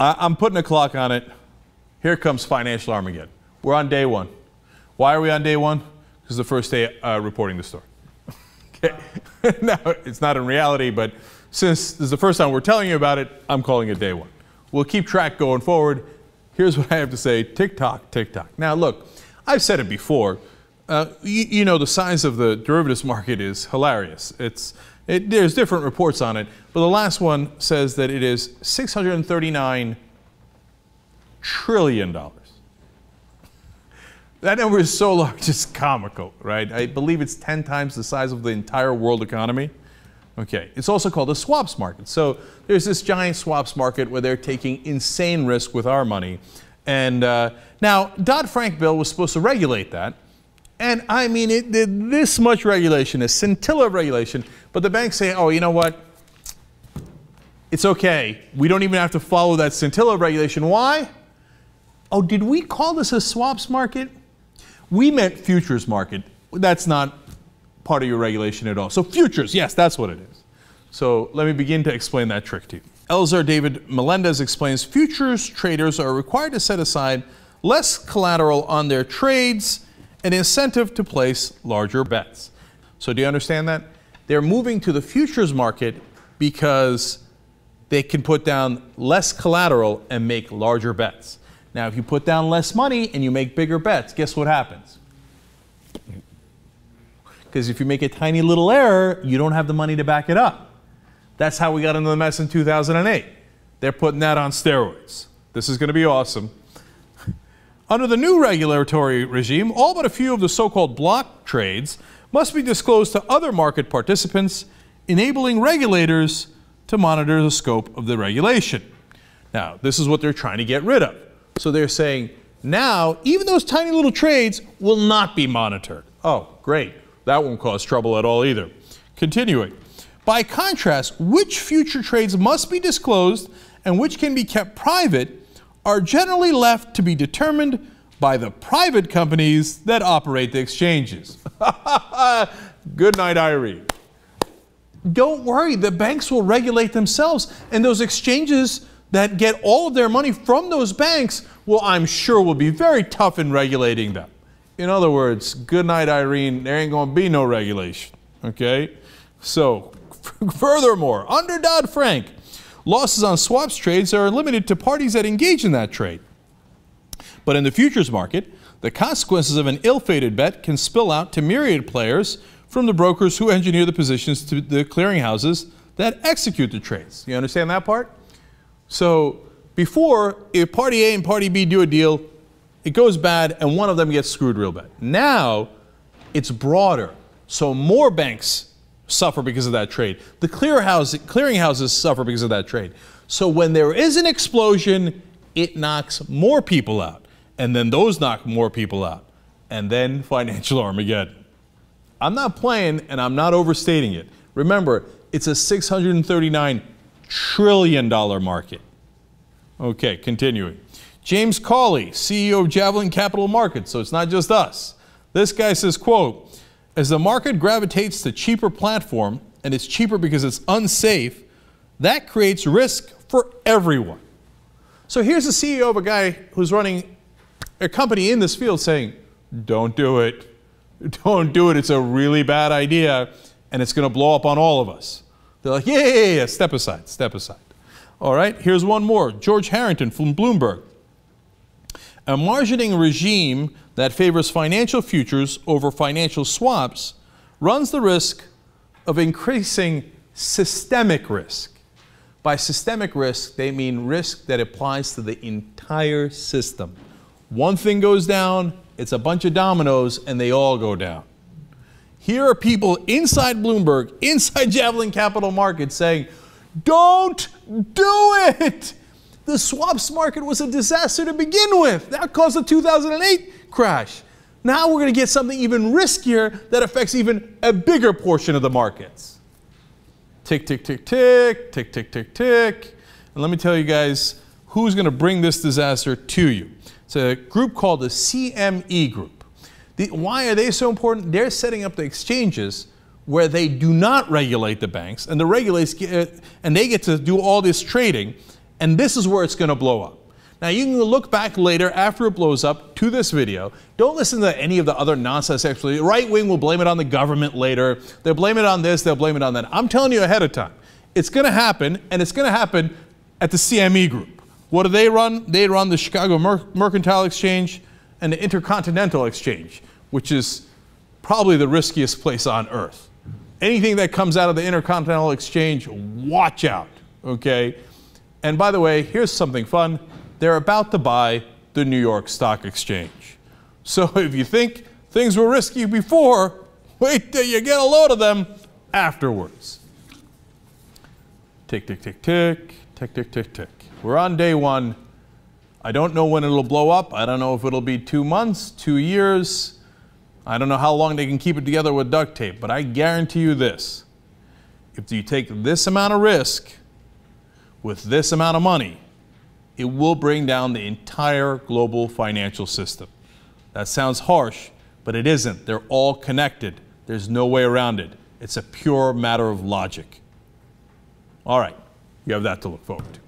I'm putting a clock on it. Here comes financial Armageddon. We're on day one. Why are we on day one? Because the first day reporting the story. Okay. Now, it's not in reality, but since this is the first time we're telling you about it, I'm calling it day one. We'll keep track going forward. Here's what I have to say. Tick-tock, tick-tock. Now, look, I've said it before. You know, the size of the derivatives market is hilarious. There's different reports on it, but the last one says that it is $639 trillion. That number is so large, it's comical, right? I believe it's 10 times the size of the entire world economy. Okay, it's also called a swaps market. So there's this giant swaps market where they're taking insane risk with our money. And now, Dodd-Frank bill was supposed to regulate that. And I mean, it did this much regulation, a scintilla of regulation. But the banks say, oh, you know what? It's okay. We don't even have to follow that scintilla of regulation. Why? Oh, did we call this a swaps market? We meant futures market. That's not part of your regulation at all. So futures, yes, that's what it is. So let me begin to explain that trick to you. Elzar David Melendez explains futures traders are required to set aside less collateral on their trades, an incentive to place larger bets. So do you understand that? They're moving to the futures market because they can put down less collateral and make larger bets. Now, if you put down less money and you make bigger bets, guess what happens? Because if you make a tiny little error, you don't have the money to back it up. That's how we got into the mess in 2008. They're putting that on steroids. This is going to be awesome. Under the new regulatory regime, all but a few of the so-called block trades must be disclosed to other market participants, enabling regulators to monitor the scope of the regulation. Now, this is what they're trying to get rid of. So they're saying, now, even those tiny little trades will not be monitored. Oh, great. That won't cause trouble at all either. Continuing. By contrast, which future trades must be disclosed and which can be kept private are generally left to be determined by the private companies that operate the exchanges. Good night, Irene. Don't worry, the banks will regulate themselves, and those exchanges that get all of their money from those banks, well, I'm sure will be very tough in regulating them. In other words, good night, Irene, there ain't going to be no regulation, okay? So, furthermore, under Dodd-Frank, losses on swaps trades are limited to parties that engage in that trade. But in the futures market, the consequences of an ill-fated bet can spill out to myriad players, from the brokers who engineer the positions to the clearinghouses that execute the trades. You understand that part? So before, if party A and party B do a deal, it goes bad and one of them gets screwed real bad. Now it's broader, so more banks suffer because of that trade. The clearinghouses suffer because of that trade. So when there is an explosion, it knocks more people out, and then those knock more people out, and then financial Armageddon. I'm not playing, and I'm not overstating it. Remember, it's a $639 trillion market. Okay, continuing. James Cawley, CEO of Javelin Capital Markets, so it's not just us. This guy says, quote, as the market gravitates to cheaper platform, and it's cheaper because it's unsafe, that creates risk for everyone. So here's the CEO of a guy who's running a company in this field saying, don't do it. Don't do it. It's a really bad idea, and it's going to blow up on all of us. They're like, yeah, step aside, step aside. All right, here's one more. George Harrington from Bloomberg. A margining regime that favors financial futures over financial swaps runs the risk of increasing systemic risk. By systemic risk, they mean risk that applies to the entire system. One thing goes down, it's a bunch of dominoes, and they all go down. Here are people inside Bloomberg, inside Javelin Capital Markets saying, don't do it! The swaps market was a disaster to begin with. That caused the 2008 crash. Now we're going to get something even riskier that affects even a bigger portion of the markets. Tick, tick, tick, tick, tick, tick, tick, tick. And let me tell you guys who's going to bring this disaster to you. It's a group called the CME Group. Why are they so important? They're setting up the exchanges where they do not regulate the banks, and the regulators and they get to do all this trading. And this is where it's going to blow up. Now, you can look back later after it blows up to this video. Don't listen to any of the other nonsense. Actually, the right wing will blame it on the government later. They'll blame it on this. They'll blame it on that. I'm telling you ahead of time. It's going to happen, and it's going to happen at the CME Group. What do they run? They run the Chicago Mercantile Exchange and the Intercontinental Exchange, which is probably the riskiest place on earth. Anything that comes out of the Intercontinental Exchange, watch out, okay? And by the way, here's something fun. They're about to buy the New York Stock Exchange. So if you think things were risky before, wait till you get a load of them afterwards. Tick, tick, tick, tick, tick, tick, tick, tick. We're on day one. I don't know when it'll blow up. I don't know if it'll be 2 months, 2 years. I don't know how long they can keep it together with duct tape, but I guarantee you this. If you take this amount of risk with this amount of money, it will bring down the entire global financial system. That sounds harsh, but it isn't. They're all connected. There's no way around it. It's a pure matter of logic. All right, you have that to look forward to.